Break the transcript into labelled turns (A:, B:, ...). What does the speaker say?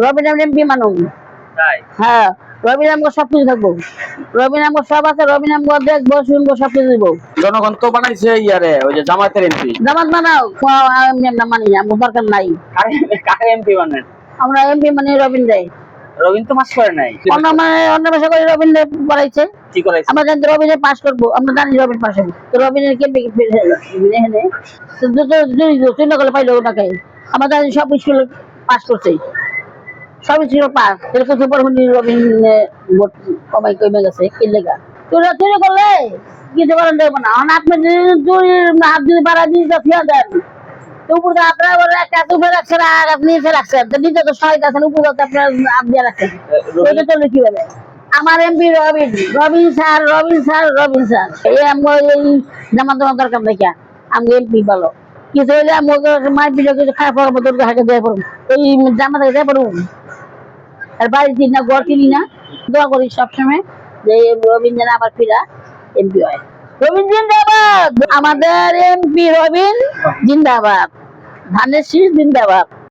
A: Robin MP মানুষ।
B: তাই
A: হ্যাঁ, রবিন আমগো সবকিছু থাকবো, রবিন আমগো সব আছে, রবিন আমগো দেখবো শুনবো সবকিছু দিব।
B: জনগণ তো বানাইছে ইয়ারে ওই যে জামায়াতের এমপি।
A: জামাত বানাও, আমি না মানি, আমার দরকার নাই।
B: কাকে এমপি বানান?
A: আমরা এমপি মানে রবিন দেয়।
B: রবিন তো পাস করে নাই।
A: অন্য মানে অন্য ভাষা করে রবিন পড়াইছে।
B: কি করাইছে?
A: আমরা জানি রবিনে পাস করবো, আমরা জানি রবিন পাস হবে। তো রবিনের কে এখানে চিন্তা করলে পাইলো ওটাকে। আমরা জানি সব স্কুলে পাস করছে, সব স্কুলে পাস। এরকম সুপার হুন্ডি রবিন কমাই কমে গেছে কি লেগা। চুরি চুরি করলে কিছু করেন দেবো না। আপনি চুরির হাত যদি বাড়া দিয়ে ফিরে দেন, উপর আপনার একটা উপরে রাখছেন আর আপনি নিচে রাখছেন, নিচে তো সহায়তা আছেন, উপর আপনার হাত দিয়ে রাখছেন, ওইটা চলবে কিভাবে? আমার MP Robin, Robin sir, Robin sir, Robin sir. এই এই জামা তোমার দরকার নাই, আমি এমপি ভালো। কিছু হইলে মায়ের পিঠে কিছু খারাপ পড়বো, তোর হাতে দেয় পড়বো, এই জামা থেকে দেয় পড়বো। আর বাড়ি কিনি না, ঘর কিনি না। দোয়া করি সবসময় যে রবিন যেন আবার ফিরা এমপি হয়। রবিন জিন্দাবাদ, আমাদের এমপি রবিন জিন্দাবাদ, ধানের শীষ জিন্দাবাদ।